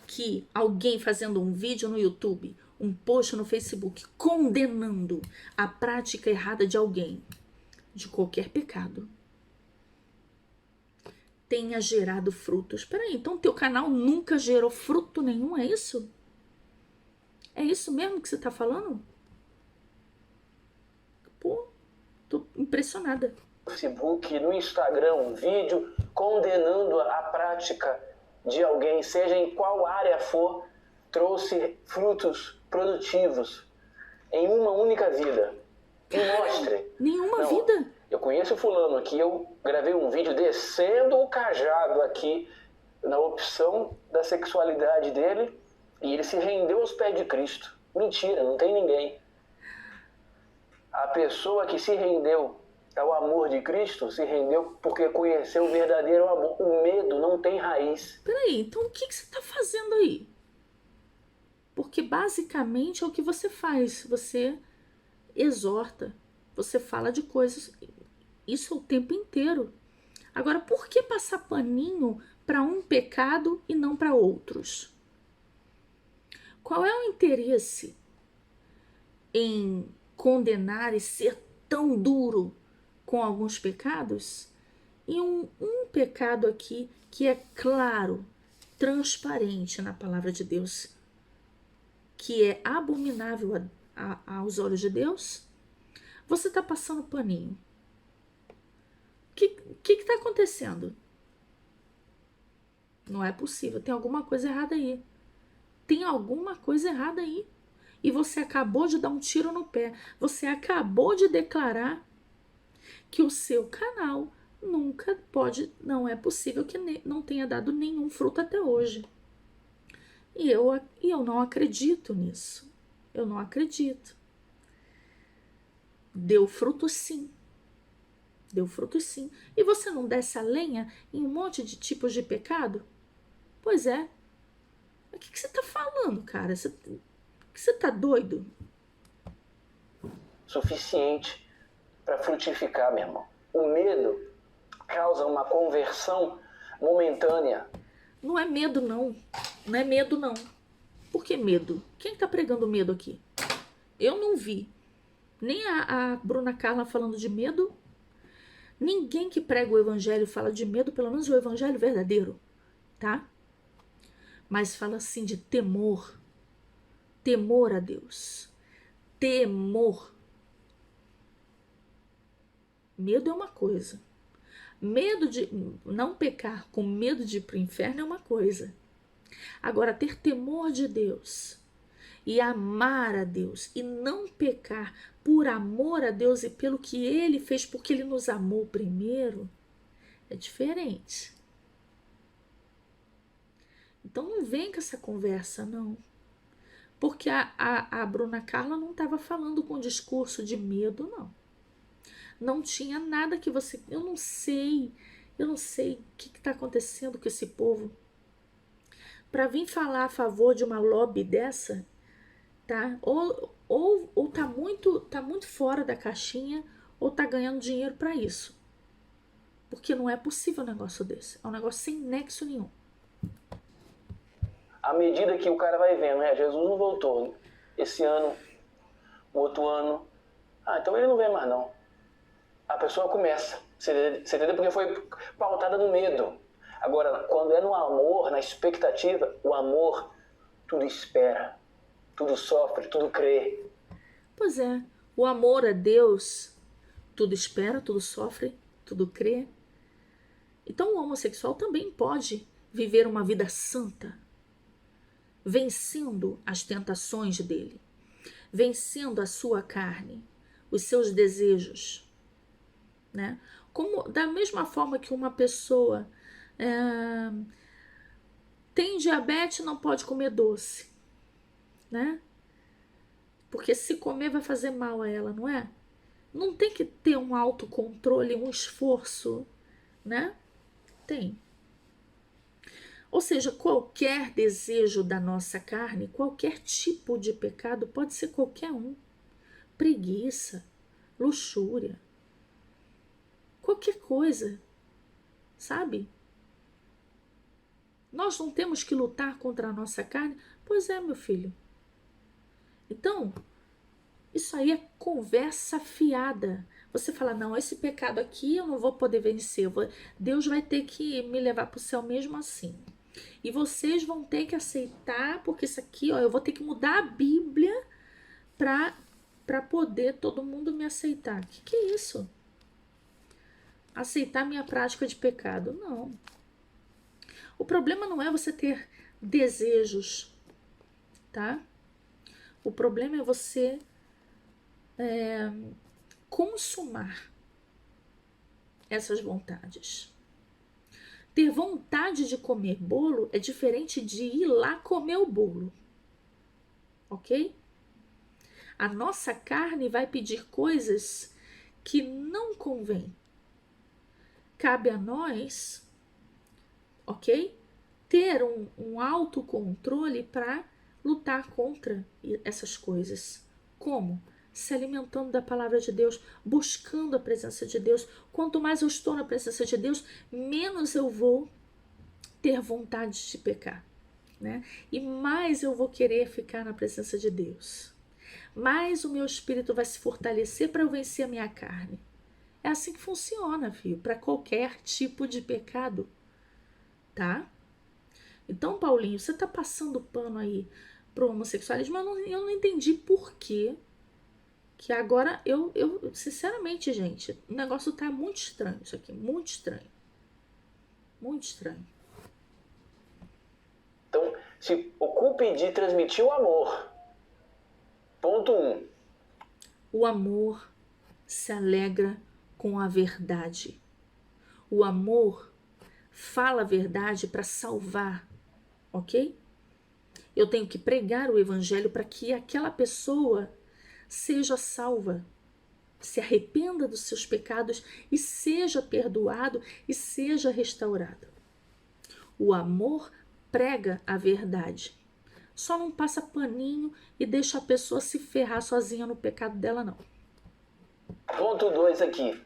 que alguém fazendo um vídeo no YouTube um post no Facebook condenando a prática errada de alguém, de qualquer pecado, tenha gerado frutos. Peraí, então teu canal nunca gerou fruto nenhum, é isso? É isso mesmo que você tá falando? Pô, tô impressionada. No Facebook, no Instagram, um vídeo condenando a prática de alguém, seja em qual área for, trouxe frutos produtivos em uma única vida. Me mostre. Nenhuma Não, vida. Eu conheço o fulano aqui, eu gravei um vídeo descendo o cajado aqui na opção da sexualidade dele e ele se rendeu aos pés de Cristo. Mentira, não tem ninguém. A pessoa que se rendeu ao amor de Cristo se rendeu porque conheceu o verdadeiro amor. O medo não tem raiz. Peraí, então o que você está fazendo aí? Porque basicamente é o que você faz. Você exorta, você fala de coisas. Isso o tempo inteiro. Agora, por que passar paninho para um pecado e não para outros? Qual é o interesse em condenar e ser tão duro com alguns pecados e um pecado aqui que é claro, transparente na palavra de Deus, que é abominável aos olhos de Deus? Você está passando paninho. O que está acontecendo? Não é possível, tem alguma coisa errada aí. Tem alguma coisa errada aí. E você acabou de dar um tiro no pé. Você acabou de declarar que o seu canal nunca pode, não é possível que não tenha dado nenhum fruto até hoje. E eu não acredito nisso. Eu não acredito. Deu fruto sim. Deu fruto sim. E você não desce a lenha em um monte de tipos de pecado? Pois é. O que você tá falando, cara? Você tá doido? Suficiente para frutificar, meu irmão. O medo causa uma conversão momentânea. Não é medo, não. Não é medo, não. Por que medo? Quem tá pregando medo aqui? Eu não vi. Nem a Bruna Carla falando de medo. Ninguém que prega o evangelho fala de medo, pelo menos o evangelho verdadeiro, tá? Mas fala assim de temor. Temor a Deus. Temor. Medo é uma coisa. Medo de não pecar com medo de ir para o inferno é uma coisa. Agora, ter temor de Deus e amar a Deus e não pecar por amor a Deus e pelo que Ele fez, porque Ele nos amou primeiro, é diferente. Então não vem com essa conversa, não. Porque a Bruna Carla não estava falando com discurso de medo, não. Não tinha nada que você... Eu não sei o que está acontecendo com esse povo. Para vir falar a favor de uma lobby dessa, tá? Ou tá muito fora da caixinha, ou tá ganhando dinheiro para isso. Porque não é possível um negócio desse. É um negócio sem nexo nenhum. À medida que o cara vai vendo, Jesus não voltou. Esse ano, o outro ano. Então ele não vem mais não. A pessoa começa. Você entendeu? Porque foi pautada no medo. Agora, quando é no amor, na expectativa, o amor tudo espera, tudo sofre, tudo crê. Pois é, o amor a Deus tudo espera, tudo sofre, tudo crê. Então o homossexual também pode viver uma vida santa, vencendo as tentações dele, vencendo a sua carne, os seus desejos, né? Como, da mesma forma que uma pessoa tem diabetes, não pode comer doce, né? Porque se comer vai fazer mal a ela, não é? Não tem que ter um autocontrole, um esforço, né? Tem. Ou seja, qualquer desejo da nossa carne, qualquer tipo de pecado, pode ser qualquer um. Preguiça, luxúria, qualquer coisa, sabe? Nós não temos que lutar contra a nossa carne? Pois é, meu filho. Então, isso aí é conversa fiada. Você fala, não, esse pecado aqui eu não vou poder vencer. Deus vai ter que me levar para o céu mesmo assim. E vocês vão ter que aceitar, porque isso aqui, ó, eu vou ter que mudar a Bíblia para poder todo mundo me aceitar. Que é isso? Aceitar minha prática de pecado? Não. O problema não é você ter desejos, tá? O problema é você consumar essas vontades. Ter vontade de comer bolo é diferente de ir lá comer o bolo, ok? A nossa carne vai pedir coisas que não convém. Cabe a nós, ok? Ter um autocontrole para lutar contra essas coisas. Como? Se alimentando da palavra de Deus, buscando a presença de Deus. Quanto mais eu estou na presença de Deus, menos eu vou ter vontade de pecar, né? E mais eu vou querer ficar na presença de Deus. Mais o meu espírito vai se fortalecer para eu vencer a minha carne. É assim que funciona, filho, para qualquer tipo de pecado, tá? Então, Paulinho, você tá passando pano aí pro homossexualismo, eu não entendi por quê. Que agora eu, sinceramente, gente, o negócio tá muito estranho isso aqui, muito estranho. Muito estranho. Então, se ocupe de transmitir o amor. Ponto 1. O amor se alegra com a verdade. O amor fala a verdade para salvar, ok? Eu tenho que pregar o evangelho para que aquela pessoa seja salva, se arrependa dos seus pecados e seja perdoado e seja restaurado. O amor prega a verdade. Só não passa paninho e deixa a pessoa se ferrar sozinha no pecado dela, não. Ponto 2 aqui.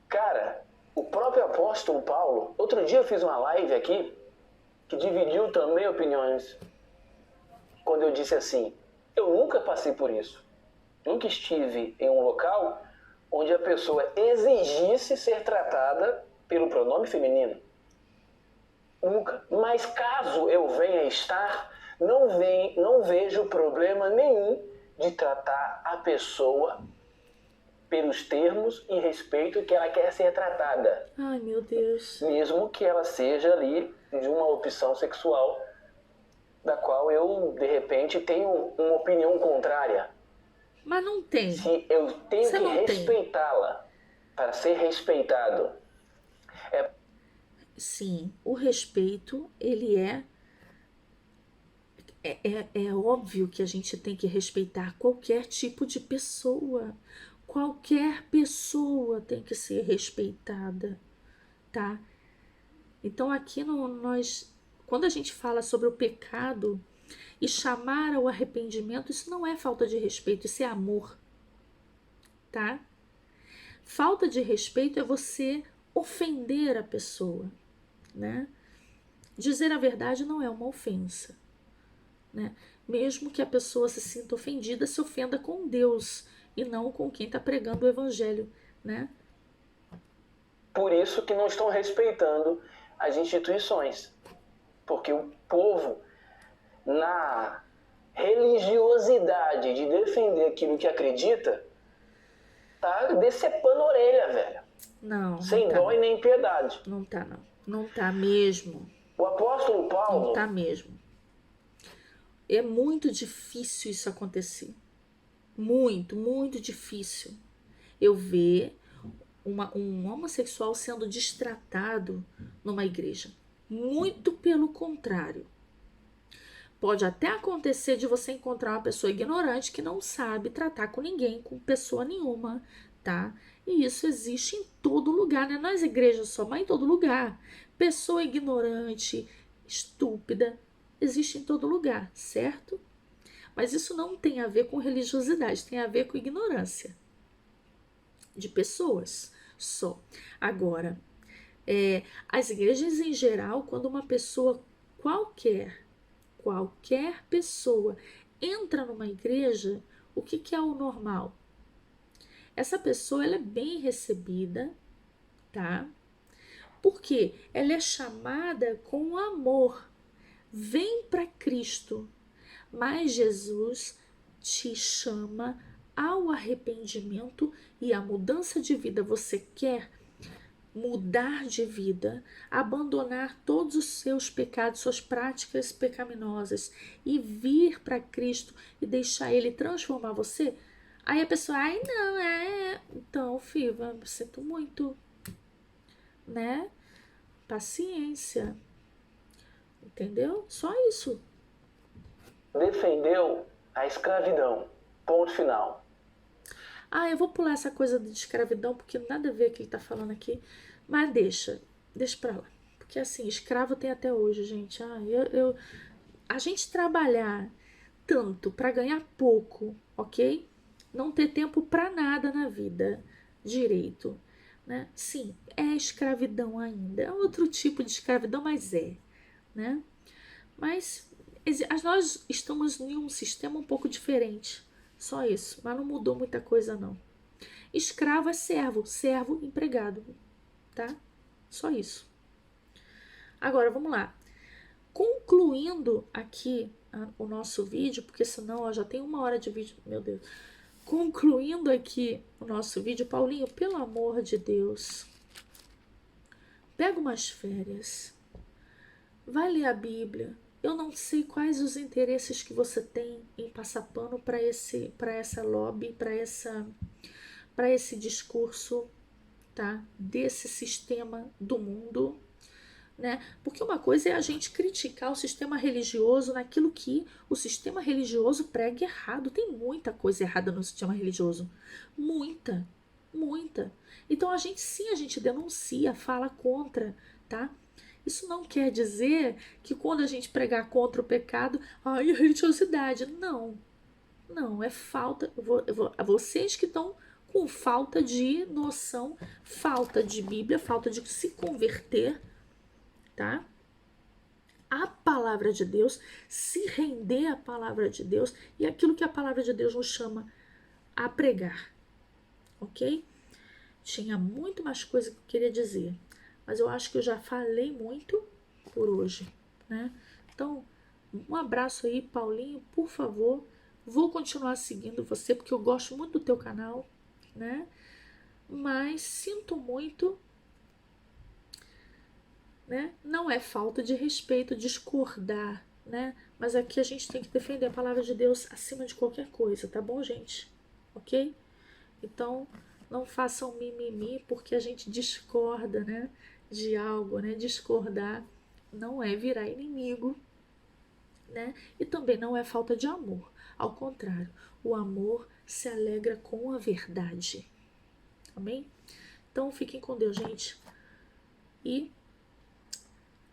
Cara, o próprio apóstolo Paulo, outro dia eu fiz uma live aqui que dividiu também opiniões. Quando eu disse assim, eu nunca passei por isso. Nunca estive em um local onde a pessoa exigisse ser tratada pelo pronome feminino. Nunca. Mas caso eu venha estar, não vejo problema nenhum de tratar a pessoa pelos termos e respeito que ela quer ser tratada. Ai, meu Deus. Mesmo que ela seja ali de uma opção sexual da qual eu, de repente, tenho uma opinião contrária. Mas não tem. Se eu tenho que respeitá-la para ser respeitado. Sim, o respeito, ele é óbvio que a gente tem que respeitar qualquer tipo de pessoa. Qualquer pessoa tem que ser respeitada, tá? Então aqui quando a gente fala sobre o pecado e chamar ao arrependimento, isso não é falta de respeito, isso é amor, tá? Falta de respeito é você ofender a pessoa, né? Dizer a verdade não é uma ofensa, né? Mesmo que a pessoa se sinta ofendida, se ofenda com Deus e não com quem está pregando o evangelho, né? Por isso que não estão respeitando as instituições. Porque o povo, na religiosidade de defender aquilo que acredita, tá decepando a orelha, velho. Não. Sem dó e nem piedade. Não tá, não. Não tá mesmo. O apóstolo Paulo... Não tá mesmo. É muito difícil isso acontecer. Muito, muito difícil. Eu ver um homossexual sendo destratado numa igreja. Muito pelo contrário. Pode até acontecer de você encontrar uma pessoa ignorante que não sabe tratar com ninguém, com pessoa nenhuma, tá? E isso existe em todo lugar, né? Nas igrejas só, mas em todo lugar. Pessoa ignorante, estúpida, existe em todo lugar, certo? Mas isso não tem a ver com religiosidade, tem a ver com ignorância de pessoas só. Agora, as igrejas em geral, quando uma pessoa qualquer pessoa entra numa igreja, o que é o normal? Essa pessoa ela é bem recebida, tá? Porque ela é chamada com amor. Vem para Cristo. Mas Jesus te chama ao arrependimento e à mudança de vida. Você quer mudar de vida, abandonar todos os seus pecados, suas práticas pecaminosas e vir para Cristo e deixar Ele transformar você? Aí a pessoa, ai não, então, Fiva, sinto muito, né? Paciência, entendeu? Só isso. Defendeu a escravidão. Ponto final. Ah, eu vou pular essa coisa de escravidão porque nada a ver com o que ele tá falando aqui, mas deixa pra lá. Porque assim, escravo tem até hoje, gente. A gente trabalhar tanto para ganhar pouco, ok? Não ter tempo para nada na vida direito, né? Sim, é escravidão ainda. É outro tipo de escravidão, mas né? Mas nós estamos em um sistema um pouco diferente. Só isso, mas não mudou muita coisa não. Escravo é servo, servo empregado, tá? Só isso. Agora, vamos lá. Concluindo aqui o nosso vídeo, porque senão ó, já tem 1 hora de vídeo, meu Deus. Concluindo aqui o nosso vídeo, Paulinho, pelo amor de Deus, pega umas férias, vai ler a Bíblia. Eu não sei quais os interesses que você tem em passar pano para essa lobby, para esse discurso, tá? Desse sistema do mundo, né? Porque uma coisa é a gente criticar o sistema religioso naquilo que o sistema religioso prega errado. Tem muita coisa errada no sistema religioso. Muita, muita. Então a gente denuncia, fala contra, tá? Isso não quer dizer que quando a gente pregar contra o pecado, ai, religiosidade. Não, não, é falta. Vocês que estão com falta de noção, falta de Bíblia, falta de se converter, tá? A palavra de Deus, se render à palavra de Deus e aquilo que a palavra de Deus nos chama a pregar, ok? Tinha muito mais coisa que eu queria dizer, mas eu acho que eu já falei muito por hoje, né? Então, um abraço aí, Paulinho, por favor. Vou continuar seguindo você porque eu gosto muito do teu canal, né? Mas sinto muito, né? Não é falta de respeito discordar, né? Mas aqui a gente tem que defender a palavra de Deus acima de qualquer coisa, tá bom, gente? Ok? Então, não façam mimimi porque a gente discorda, né? De algo, né? Discordar não é virar inimigo, né? E também não é falta de amor. Ao contrário, o amor se alegra com a verdade. Amém? Então, fiquem com Deus, gente. E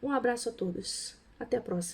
um abraço a todos. Até a próxima.